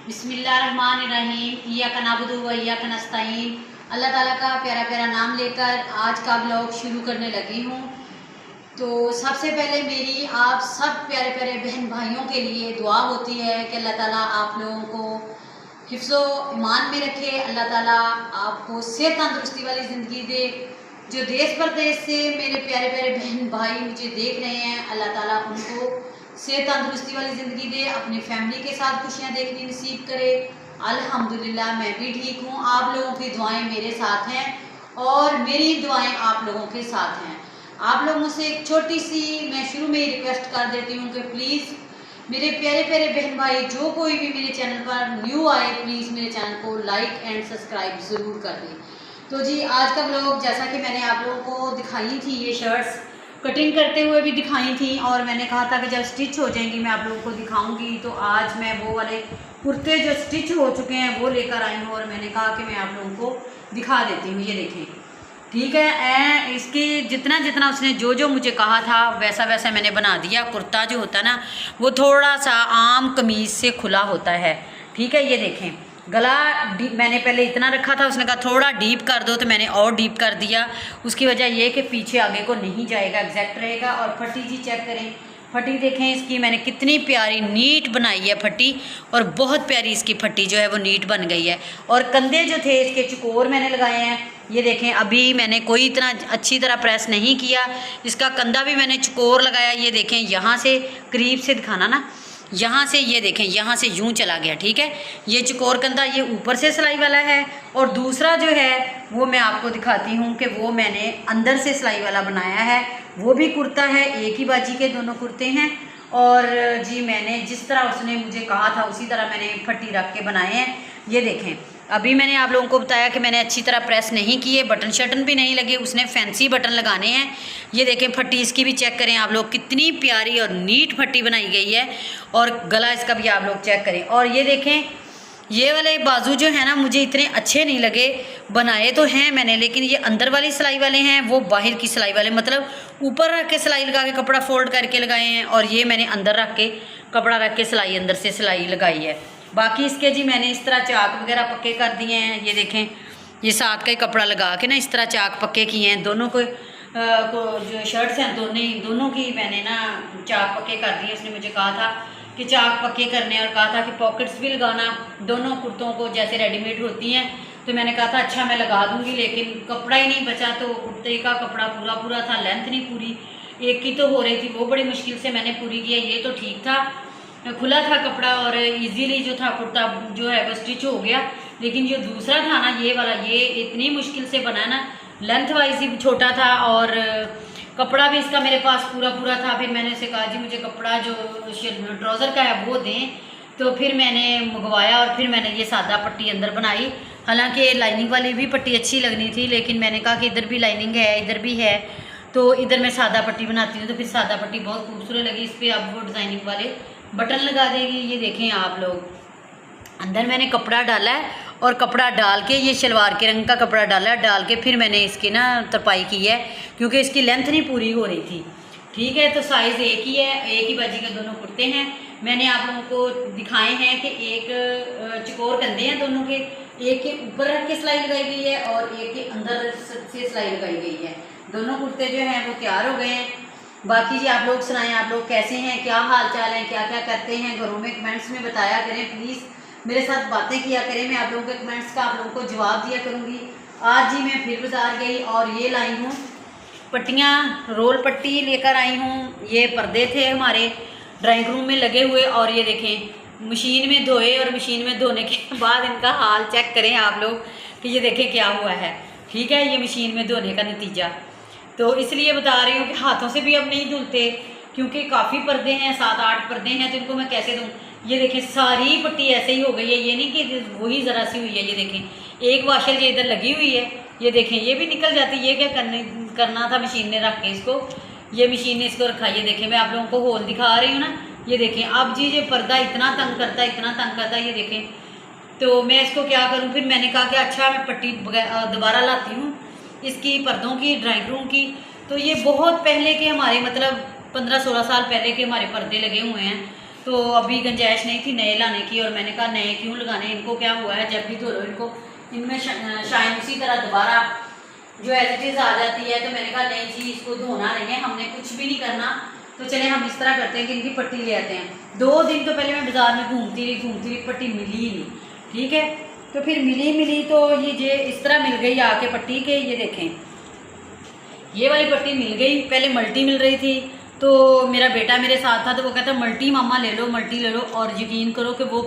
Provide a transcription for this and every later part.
बिस्मिल्लाहिर्रहमानिर्रहीम इय्याका नअबुदु व इय्याका नस्तईन। अल्लाह ताला का प्यारा प्यारा नाम लेकर आज का ब्लॉग शुरू करने लगी हूँ। तो सबसे पहले मेरी आप सब प्यारे प्यारे बहन भाइयों के लिए दुआ होती है कि अल्लाह ताला आप लोगों को हिफ्ज़ो ईमान में रखे, अल्लाह ताला आपको सेहत तंदुरुस्ती वाली ज़िंदगी दे। जो देश परदेश से मेरे प्यारे प्यारे बहन भाई मुझे देख रहे हैं, अल्लाह ताला उनको सेहत तंदुरुस्ती वाली ज़िंदगी दे, अपनी फैमिली के साथ खुशियाँ देखनी नसीब करे। अल्हम्दुलिल्लाह मैं भी ठीक हूँ। आप लोगों की दुआएं मेरे साथ हैं और मेरी दुआएं आप लोगों के साथ हैं। आप लोगों से एक छोटी सी मैं शुरू में ही रिक्वेस्ट कर देती हूँ कि प्लीज़ मेरे प्यारे प्यारे बहन भाई जो कोई भी मेरे चैनल पर न्यू आए, प्लीज़ मेरे चैनल को लाइक एंड सब्सक्राइब ज़रूर कर दें। तो जी आज का ब्लॉग जैसा कि मैंने आप लोगों को दिखाई थी, ये शर्ट्स कटिंग करते हुए भी दिखाई थी और मैंने कहा था कि जब स्टिच हो जाएंगी मैं आप लोगों को दिखाऊंगी। तो आज मैं वो वाले कुर्ते जो स्टिच हो चुके हैं वो लेकर आई हूँ और मैंने कहा कि मैं आप लोगों को दिखा देती हूँ। ये देखें, ठीक है। इसकी जितना जितना उसने जो जो मुझे कहा था वैसा वैसा मैंने बना दिया। कुर्ता जो होता है ना वो थोड़ा सा आम कमीज़ से खुला होता है, ठीक है। ये देखें, गला मैंने पहले इतना रखा था, उसने कहा थोड़ा डीप कर दो तो मैंने और डीप कर दिया। उसकी वजह ये कि पीछे आगे को नहीं जाएगा, एग्जैक्ट रहेगा। और फटी जी चेक करें, फटी देखें इसकी मैंने कितनी प्यारी नीट बनाई है फटी, और बहुत प्यारी इसकी फटी जो है वो नीट बन गई है। और कंधे जो थे इसके चकोर मैंने लगाए हैं। ये देखें, अभी मैंने कोई इतना अच्छी तरह प्रेस नहीं किया, इसका कंधा भी मैंने चकोर लगाया। ये देखें, यहाँ से करीब से दिखाना ना, यहाँ से ये देखें, यहाँ से यूं चला गया, ठीक है। ये चकोर कंधा ये ऊपर से सिलाई वाला है और दूसरा जो है वो मैं आपको दिखाती हूँ कि वो मैंने अंदर से सिलाई वाला बनाया है। वो भी कुर्ता है, एक ही बाजी के दोनों कुर्ते हैं। और जी मैंने जिस तरह उसने मुझे कहा था उसी तरह मैंने फट्टी रख के बनाए हैं। ये देखें, अभी मैंने आप लोगों को बताया कि मैंने अच्छी तरह प्रेस नहीं किए, बटन शटन भी नहीं लगे, उसने फैंसी बटन लगाने हैं। ये देखें फट्टी इसकी भी चेक करें आप लोग, कितनी प्यारी और नीट फट्टी बनाई गई है। और गला इसका भी आप लोग चेक करें। और ये देखें, ये वाले बाजू जो है ना मुझे इतने अच्छे नहीं लगे, बनाए तो हैं मैंने, लेकिन ये अंदर वाली सिलाई वाले हैं, वो बाहर की सिलाई वाले, मतलब ऊपर रख के सिलाई लगा के कपड़ा फोल्ड करके लगाए हैं। और ये मैंने अंदर रख के कपड़ा रख के सिलाई अंदर से सिलाई लगाई है। बाकी इसके जी मैंने इस तरह चाक वगैरह पक्के कर दिए हैं। ये देखें, ये साथ का ही कपड़ा लगा के ना इस तरह चाक पक्के किए हैं। दोनों को जो शर्ट्स हैं दोनों की मैंने ना चाक पक्के कर दिए। उसने मुझे कहा था कि चाक पक्के करने और कहा था कि पॉकेट्स भी लगाना दोनों कुर्तों को जैसे रेडीमेड होती हैं। तो मैंने कहा था अच्छा मैं लगा दूंगी, लेकिन कपड़ा ही नहीं बचा। तो कुर्ते का कपड़ा पूरा पूरा था, लेंथ नहीं पूरी, एक की तो हो रही थी, वो बड़ी मुश्किल से मैंने पूरी किया। ये तो ठीक था, खुला था कपड़ा और इजीली जो था कुर्ता जो है वो स्टिच हो गया। लेकिन जो दूसरा था ना ये वाला, ये इतनी मुश्किल से बना ना, लेंथ वाइज ही छोटा था और कपड़ा भी इसका मेरे पास पूरा पूरा था। फिर मैंने इसे कहा जी मुझे कपड़ा जो ट्राउज़र का है वो दें। तो फिर मैंने मंगवाया और फिर मैंने ये सादा पट्टी अंदर बनाई। हालांकि लाइनिंग वाली भी पट्टी अच्छी लगनी थी, लेकिन मैंने कहा कि इधर भी लाइनिंग है इधर भी है, तो इधर मैं सादा पट्टी बनाती हूँ। तो फिर सादा पट्टी बहुत खूबसूरत लगी। इस पर अब वो डिज़ाइनिंग वाले बटन लगा देगी। ये देखें आप लोग, अंदर मैंने कपड़ा डाला है और कपड़ा डाल के ये शलवार के रंग का कपड़ा डाला है, डाल के फिर मैंने इसकी ना तरपाई की है क्योंकि इसकी लेंथ नहीं पूरी हो रही थी, ठीक है। तो साइज़ एक ही है, एक ही बाजी के दोनों कुर्ते हैं। मैंने आप लोगों को दिखाए हैं कि एक चकोर कंधे हैं दोनों के, एक के ऊपर रख के सिलाई लगाई गई है और एक के अंदर से सिलाई लगाई गई है। दोनों कुर्ते जो हैं वो तैयार हो गए हैं। बाकी जी आप लोग सुनाएं, आप लोग कैसे हैं, क्या हाल चाल है, क्या क्या करते हैं घरों में, कमेंट्स में बताया करें। प्लीज़ मेरे साथ बातें किया करें, मैं आप लोगों के कमेंट्स का आप लोगों को जवाब दिया करूँगी। आज जी मैं फिर बाज़ार गई और ये लाई हूँ पट्टियाँ, रोल पट्टी लेकर आई हूँ। ये पर्दे थे हमारे ड्राइंग रूम में लगे हुए और ये देखें मशीन में धोए और मशीन में धोने के बाद इनका हाल चेक करें आप लोग कि ये देखें क्या हुआ है, ठीक है। ये मशीन में धोने का नतीजा, तो इसलिए बता रही हूँ कि हाथों से भी अब नहीं धुलते क्योंकि काफ़ी पर्दे हैं, 7-8 पर्दे हैं, तो इनको मैं कैसे दूँ। ये देखें सारी पट्टी ऐसे ही हो गई है, ये नहीं कि वही ज़रा सी हुई है। ये देखें एक वाशर ये इधर लगी हुई है, ये देखें ये भी निकल जाती है। ये क्या करना था, मशीन ने रख के इसको, ये मशीन ने इसको रखा। ये देखें मैं आप लोगों को होल दिखा रही हूँ ना, ये देखें। अब जी ये पर्दा इतना तंग करता है, इतना तंग करता है, ये देखें। तो मैं इसको क्या करूँ, फिर मैंने कहा कि अच्छा मैं पट्टी दोबारा लाती हूँ इसकी पर्दों की, ड्राइंग रूम की। तो ये बहुत पहले के हमारे मतलब 15-16 साल पहले के हमारे पर्दे लगे हुए हैं। तो अभी गुंजाइश नहीं थी नए लाने की, और मैंने कहा नए क्यों लगाने, इनको क्या हुआ है, जब भी धो लो इनको इनमें शाइन उसी तरह दोबारा जो एज इट इज़ आ जाती है। तो मैंने कहा नहीं जी इसको धोना नहीं है, हमने कुछ भी नहीं करना। तो चले हम इस तरह करते हैं कि इनकी पट्टी ले आते हैं। 2 दिन तो पहले मैं बाज़ार में घूमती रही, पट्टी मिली ही नहीं। ठीक है, तो फिर मिली तो ये इस तरह मिल गई आके पट्टी के, ये देखें ये वाली पट्टी मिल गई। पहले मल्टी मिल रही थी, तो मेरा बेटा मेरे साथ था, तो वो कहता मल्टी मामा ले लो, मल्टी ले लो। और यकीन करो कि वो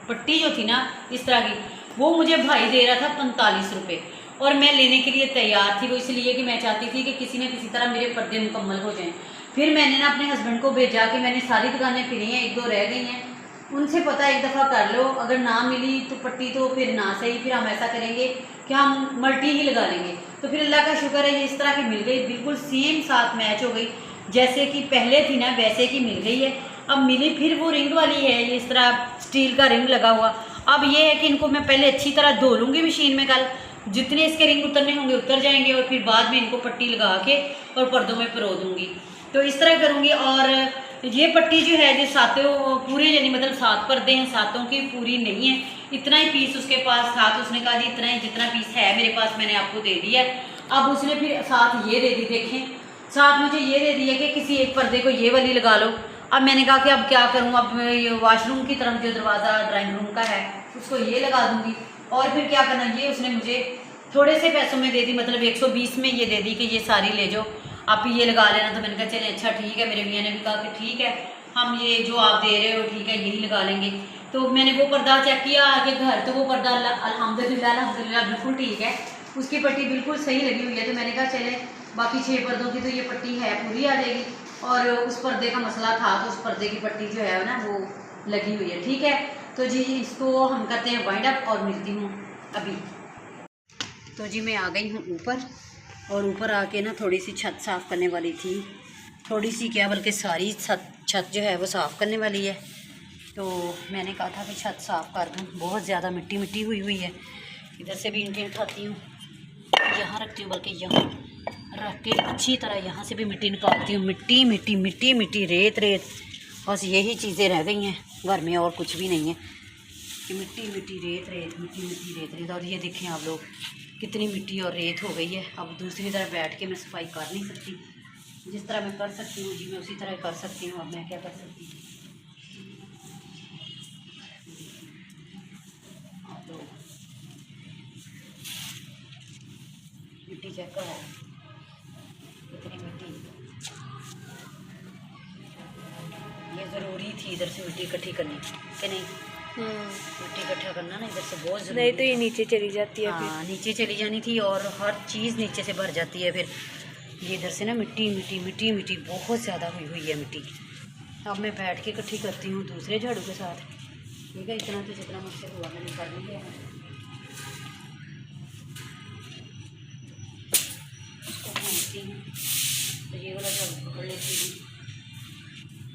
पट्टी जो थी ना इस तरह की, वो मुझे भाई दे रहा था 45 रुपये, और मैं लेने के लिए तैयार थी। वो इसलिए कि मैं चाहती थी कि किसी न किसी तरह मेरे पर्दे मुकम्मल हो जाएं। फिर मैंने ना अपने हस्बैंड को भेजा कि मैंने सारी दुकानें फिरी हैं, 1-2 रह गई हैं, उनसे पता एक दफ़ा कर लो, अगर ना मिली तो पट्टी तो फिर ना सही, फिर हम ऐसा करेंगे कि हम मल्टी ही लगा लेंगे। तो फिर अल्लाह का शुक्र है ये इस तरह की मिल गई, बिल्कुल सेम साथ मैच हो गई, जैसे कि पहले थी ना वैसे की मिल गई है। अब मिली फिर वो रिंग वाली है, ये इस तरह स्टील का रिंग लगा हुआ। अब ये है कि इनको मैं पहले अच्छी तरह धो लूँगी मशीन में, कल जितने इसके रिंग उतरने होंगे उतर जाएंगे, और फिर बाद में इनको पट्टी लगा के और पर्दों में परो दूँगी। तो इस तरह करूँगी। और ये पट्टी जो है जो सातों पूरे, यानी मतलब 7 पर्दे हैं, सातों की पूरी नहीं है, इतना ही पीस उसके पास था। तो उसने कहा जी इतना ही जितना पीस है मेरे पास मैंने आपको दे दिया। अब उसने फिर साथ ये दे दी, देखें साथ मुझे ये दे दिया कि किसी एक पर्दे को ये वाली लगा लो। अब मैंने कहा कि अब क्या करूँ, अब ये वॉशरूम की तरफ जो दरवाज़ा ड्राइंग रूम का है उसको ये लगा दूँगी। और फिर क्या करना, ये उसने मुझे थोड़े से पैसों में दे दी, मतलब 120 में ये दे दी कि ये सारी ले जाओ, आप ये लगा लेना। तो मैंने कहा चले अच्छा ठीक है। मेरे मियाँ ने भी कहा कि ठीक है हम ये जो आप दे रहे हो ठीक है यही लगा लेंगे। तो मैंने वो पर्दा चेक किया आगे घर, तो वो पर्दा अल्हम्दुलिल्लाह बिल्कुल ठीक है, उसकी पट्टी बिल्कुल सही लगी हुई है। तो मैंने कहा चले बाकी 6 पर्दों की तो ये पट्टी है पूरी आ जाएगी, और उस पर्दे का मसला था तो उस पर्दे की पट्टी जो है ना वो लगी हुई है। ठीक है, तो जी इसको हम करते हैं वाइंड अप और मिलती हूँ अभी। तो जी मैं आ गई हूँ ऊपर, और ऊपर आके ना थोड़ी सी छत साफ़ करने वाली थी, थोड़ी सी क्या बल्कि सारी छत जो है वो साफ़ करने वाली है। तो मैंने कहा था कि छत साफ़ कर दूँ, बहुत ज़्यादा मिट्टी मिट्टी हुई है। इधर से भी ईंटें उठाती हूँ, यहाँ रखती हूँ, बल्कि यहाँ रख के अच्छी तरह यहाँ से भी मिट्टी निकालती हूँ। मिट्टी मिट्टी मिट्टी मिट्टी रेत रेत, बस यही चीज़ें रह गई हैं घर में, और कुछ भी नहीं है कि मिट्टी मिट्टी रेत रेत मिट्टी मिट्टी रेत रेत। और ये देखें आप लोग कितनी मिट्टी और रेत हो गई है। अब दूसरी तरफ बैठ के मैं सफाई कर नहीं सकती, जिस तरह मैं कर सकती हूँ जी मैं उसी तरह कर सकती हूँ। अब मैं क्या कर सकती हूँ, आप लोग मिट्टी चेक करो कितनी मिट्टी, ये ज़रूरी थी इधर से मिट्टी इकट्ठी करनी कि नहीं। मिट्टी इकट्ठा करना ना इधर से बहुत ज़रूरी, नहीं तो ये नीचे चली जाती है। हाँ नीचे चली जानी थी, और हर चीज़ नीचे से भर जाती है। फिर ये इधर से ना मिट्टी मिट्टी मिट्टी मिट्टी बहुत ज़्यादा हुई है मिट्टी। अब मैं बैठ के इकट्ठी करती हूँ दूसरे झाड़ू के साथ। ठीक है, इतना तो जितना मुझसे हुआ मैंने कर लिया है। उसको भूनती हूँ तो ये वाला झाड़ू पकड़ लेती हूँ,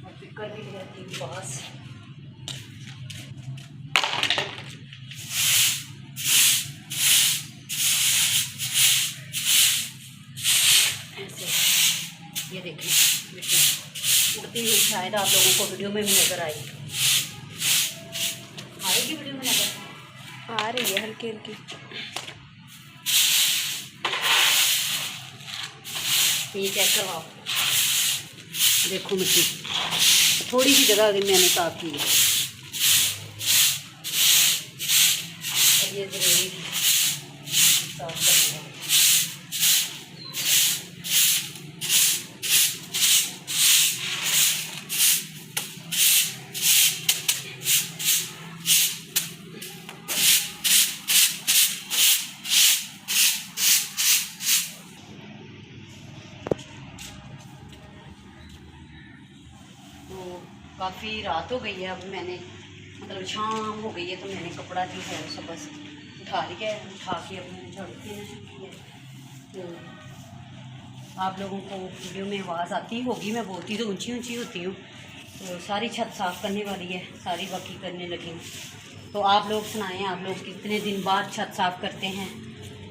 और पिकर भी ले आती हूँ पास। ये देखिए मिट्टी उड़ती हुई, शायद आप लोगों को वीडियो में भी नज़र आएगी वीडियो में नज़र आ रही है हल्की हल्की। ये चेक करवाओ, देखो मिट्टी थोड़ी सी जगह मैंने साफ की है, और ये ज़रूरी साफ करना है। काफ़ी रात हो गई है, अब मैंने मतलब शाम हो गई है, तो मैंने कपड़ा जो है सब बस उठा लिया है, उठा के अब मैंने झाड़ू की है। तो आप लोगों को वीडियो में आवाज़ आती होगी, मैं बोलती तो ऊंची ऊंची होती हूँ। तो सारी छत साफ़ करने वाली है, सारी बाकी करने लगी हूँ। तो आप लोग सुनाएं, आप लोग कितने दिन बाद छत साफ़ करते हैं।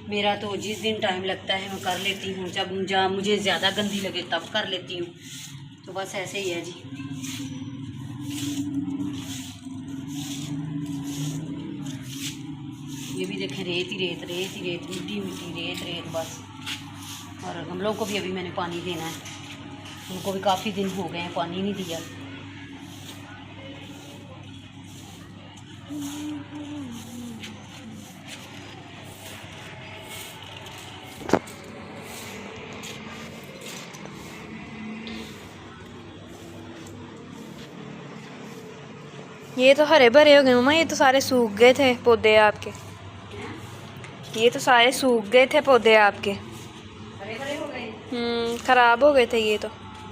मेरा तो जिस दिन टाइम लगता है मैं कर लेती हूँ, जब मुझे ज़्यादा गंदी लगे तब कर लेती हूँ। तो बस ऐसे ही है जी। ये भी देखें रेत ही रेत, रेत ही रेत, मिट्टी मिट्टी, रेत रेत बस। और गमलों को भी अभी मैंने पानी देना है, उनको भी काफ़ी दिन हो गए हैं पानी नहीं दिया। ये तो हरे भरे हो गए मम्मा, ये तो सारे सूख गए थे पौधे आपके, ये तो सारे सूख गए थे पौधे आपके। हरे भरे हो गए, खराब हो गए थे ये तो।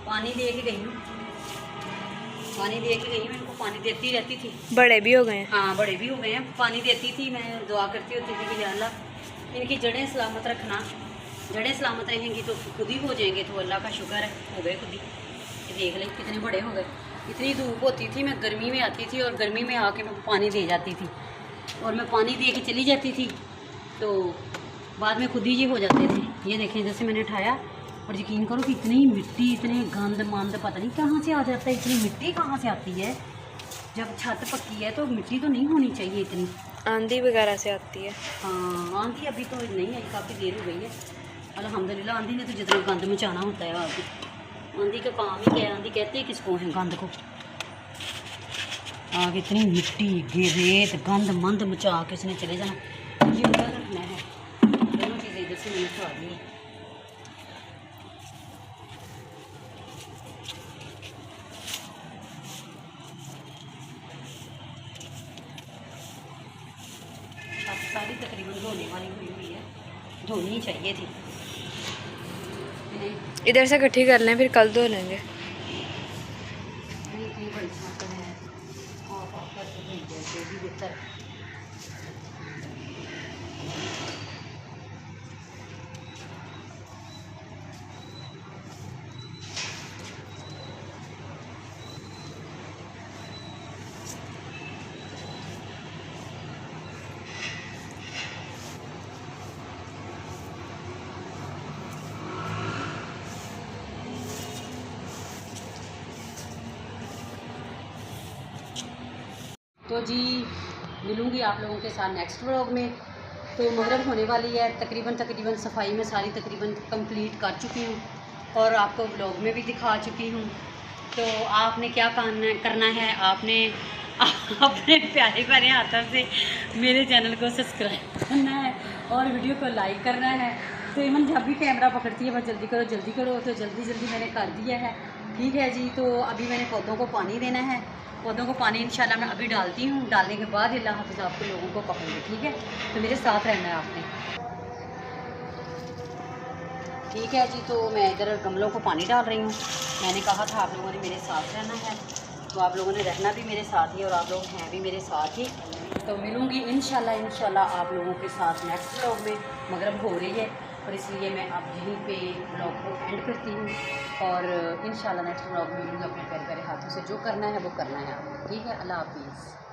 पानी दे के गई हूँ, पानी दे के गई हूँ, इनको पानी देती रहती थी। बड़े भी हो गए हैं। हाँ बड़े भी हो गए हैं, पानी देती थी, मैं दुआ करती होती थी कि या अल्लाह इनकी जड़ें सलामत रखना, जड़ें सलामत रहेंगी तो खुद ही हो जाएंगे। तो अल्लाह का शुक्र है हो गए खुद ही। देख लें कितने बड़े हो गए। इतनी धूप होती थी, मैं गर्मी में आती थी और गर्मी में आके मैं पानी दे जाती थी और मैं पानी दे के चली जाती थी, तो बाद में खुद ही ये हो जाते थे। ये देखें जैसे मैंने उठाया और यकीन करो कि इतनी मिट्टी, इतने गंद मंद, पता नहीं कहाँ से आ जाता है, इतनी मिट्टी कहाँ से आती है। जब छत पक्की है तो मिट्टी तो नहीं होनी चाहिए इतनी, आंधी वगैरह से आती है। हाँ आंधी अभी तो नहीं आई, काफ़ी देर हो गई है अल्हम्दुलिल्लाह। आंधी ने तो जितना गंद मचाना होता है आगे, आंधी का काम ही क्या है, आंधी कहते हैं किसको है गंद को। आगे इतनी मिट्टी रेत गंद मंद मचा के उसने चले जाना। ये उधर रखना है, दोनों चीज़ें इधर से मैंने उठा दी। सारी तकरीबन धोने वाली हुई है, धोनी ही चाहिए थी। इधर से इकट्ठी कर लें फिर कल धो लेंगे। तो जी मिलूँगी आप लोगों के साथ नेक्स्ट व्लॉग में। तो मगरिब होने वाली है, तकरीबन सफाई में सारी तकरीबन कंप्लीट कर चुकी हूँ और आपको व्लॉग में भी दिखा चुकी हूँ। तो आपने क्या करना है, आपने अपने प्यारे प्यारे हाथों से मेरे चैनल को सब्सक्राइब करना है और वीडियो को लाइक करना है। तो इवन जब भी कैमरा पकड़ती है बस जल्दी करो जल्दी करो, तो जल्दी मैंने कर दिया है। ठीक है जी, तो अभी मैंने पौधों को पानी देना है, पौधों को पानी इंशाल्लाह मैं अभी डालती हूँ, डालने के बाद अल्लाह हाफ़िज़ आपको लोगों को पकड़ूँगी। ठीक है, तो मेरे साथ रहना है आपने। ठीक है जी, तो मैं इधर गमलों को पानी डाल रही हूँ। मैंने कहा था आप लोगों ने मेरे साथ रहना है, तो आप लोगों ने रहना भी मेरे साथ ही और आप लोग हैं भी मेरे साथ ही। तो मिलूँगी इंशाल्लाह आप लोगों के साथ नेक्स्ट व्लॉग में। मगरिब हो रही है और इसलिए मैं अब यहीं पे व्लॉग को एंड करती हूँ और इंशाल्लाह नेक्स्ट व्लॉग में मिलूँगी अपने प्यारे प्यारे हाथों से। जो करना है वो करना है आपको। ठीक है, अल्लाह हाफिज़।